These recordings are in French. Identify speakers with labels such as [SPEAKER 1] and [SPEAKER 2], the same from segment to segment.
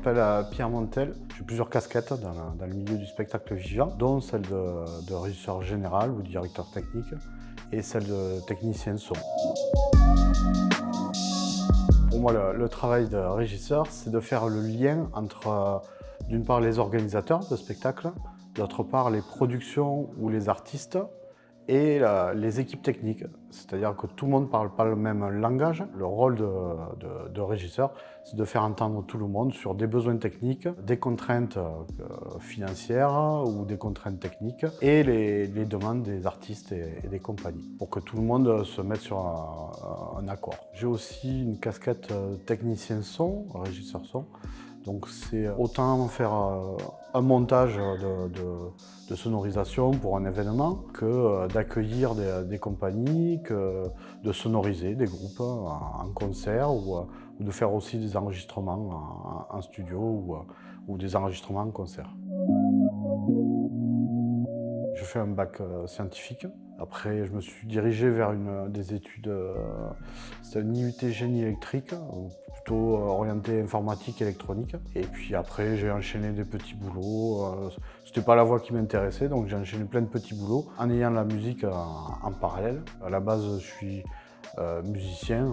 [SPEAKER 1] m'appelle Pierre Montel. J'ai plusieurs casquettes dans le milieu du spectacle vivant, dont celle de régisseur général ou directeur technique et celle de technicien son. Pour moi, le travail de régisseur, c'est de faire le lien entre, d'une part, les organisateurs de spectacles, d'autre part, les productions ou les artistes, et les équipes techniques. C'est-à-dire que tout le monde ne parle pas le même langage. Le rôle de régisseur, c'est de faire entendre tout le monde sur des besoins techniques, des contraintes financières ou des contraintes techniques et les demandes des artistes et des compagnies pour que tout le monde se mette sur un accord. J'ai aussi une casquette technicien son, régisseur son. Donc c'est autant faire un montage de sonorisation pour un événement que d'accueillir des compagnies, que de sonoriser des groupes en concert ou de faire aussi des enregistrements en studio ou des enregistrements en concert. Je fais un bac scientifique. Après, je me suis dirigé vers des études, c'est un IUT génie électrique, plutôt orienté informatique électronique. Et puis après, j'ai enchaîné des petits boulots. C'était pas la voie qui m'intéressait, donc j'ai enchaîné plein de petits boulots en ayant la musique en parallèle. À la base, je suis musicien,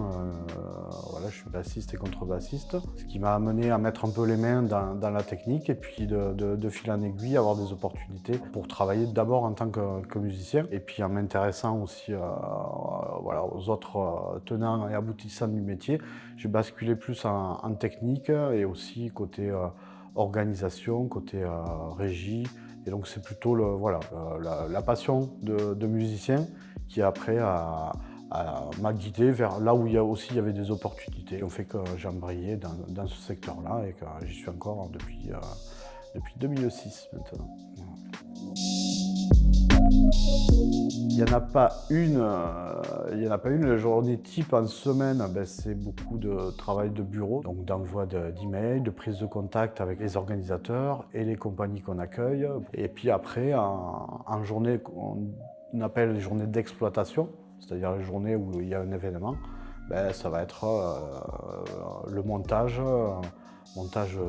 [SPEAKER 1] voilà, je suis bassiste et contrebassiste, ce qui m'a amené à mettre un peu les mains dans la technique et puis de fil en aiguille avoir des opportunités pour travailler d'abord en tant que musicien et puis en m'intéressant aussi voilà, aux autres tenants et aboutissants du métier, j'ai basculé plus en technique et aussi côté organisation, côté régie. Et donc c'est plutôt voilà, la passion de musicien qui après m'a guidé vers là où il y avait des opportunités. Qui ont fait que j'ai embrayé dans ce secteur-là et que j'y suis encore depuis 2006 maintenant. Il n'y en a pas une, la journée type en semaine, c'est beaucoup de travail de bureau, donc d'envoi d'emails, de prise de contact avec les organisateurs et les compagnies qu'on accueille. Et puis après, en journée, on appelle les journées d'exploitation, c'est-à-dire les journées où il y a un événement, ça va être le montage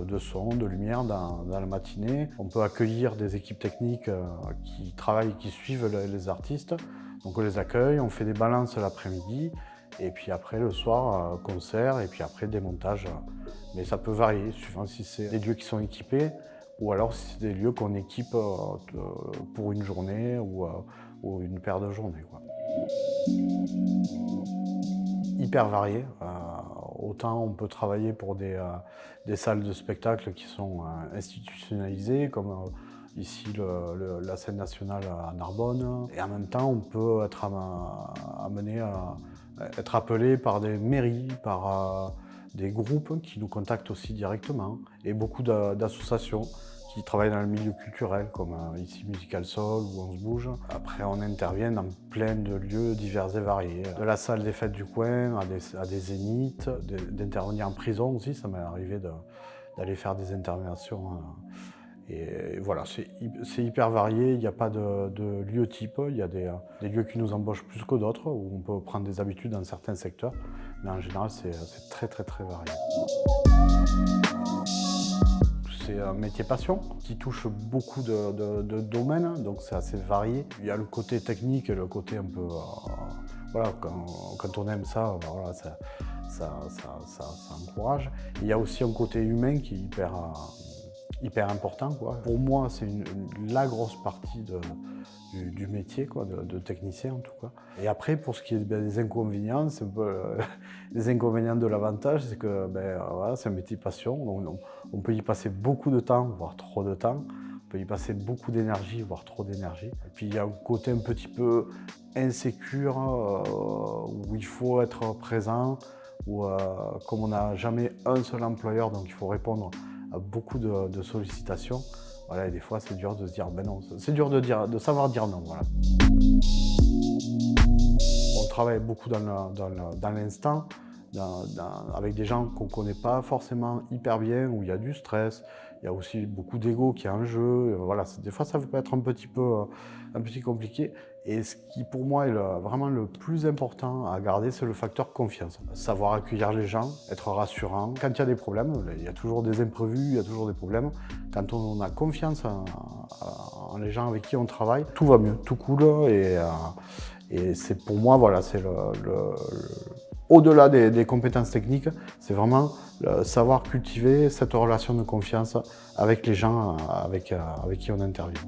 [SPEAKER 1] de son, de lumière dans la matinée. On peut accueillir des équipes techniques qui travaillent, qui suivent les artistes. Donc on les accueille, on fait des balances l'après-midi, et puis après le soir, concert, et puis après démontage. Mais ça peut varier, suivant si c'est des lieux qui sont équipés, ou alors si c'est des lieux qu'on équipe pour une journée ou une paire de journées, quoi. Hyper varié. Autant on peut travailler pour des salles de spectacle qui sont institutionnalisées, comme ici la scène nationale à Narbonne. Et en même temps, on peut être amené à être appelé par des mairies, par des groupes qui nous contactent aussi directement, et beaucoup d'associations qui travaillent dans le milieu culturel, comme ici Musical Soul ou On se bouge. Après, on intervient dans plein de lieux divers et variés. De la salle des fêtes du coin à des zéniths, d'intervenir en prison aussi, ça m'est arrivé d'aller faire des interventions. Et voilà, c'est hyper varié, il n'y a pas de lieu type. Il y a des lieux qui nous embauchent plus que d'autres, où on peut prendre des habitudes dans certains secteurs. Mais en général, c'est très très très varié. C'est un métier passion qui touche beaucoup de domaines, donc c'est assez varié. Il y a le côté technique et le côté un peu... voilà, quand on aime ça, voilà, ça encourage. Il y a aussi un côté humain qui est hyper important, quoi. Pour moi, c'est la grosse partie du métier, quoi, de technicien en tout cas. Et après, pour ce qui est des inconvénients, c'est un peu les inconvénients de l'avantage, c'est que voilà, c'est un métier passion, donc on peut y passer beaucoup de temps, voire trop de temps. On peut y passer beaucoup d'énergie, voire trop d'énergie. Et puis il y a un côté un petit peu insécure, où il faut être présent, où comme on n'a jamais un seul employeur, donc il faut répondre à beaucoup de sollicitations. Voilà, et des fois, c'est dur de se dire non. C'est dur de savoir dire non. Voilà. On travaille beaucoup dans l'instant. avec des gens qu'on ne connaît pas forcément hyper bien, où il y a du stress, il y a aussi beaucoup d'ego qui est en jeu. Voilà, des fois, ça peut être un petit compliqué. Et ce qui, pour moi, est vraiment le plus important à garder, c'est le facteur confiance. Savoir accueillir les gens, être rassurant. Quand il y a des problèmes, il y a toujours des imprévus, il y a toujours des problèmes. Quand on a confiance en les gens avec qui on travaille, tout va mieux, tout coule. Et c'est pour moi, voilà, c'est au-delà des compétences techniques, c'est vraiment savoir cultiver cette relation de confiance avec les gens avec qui on intervient.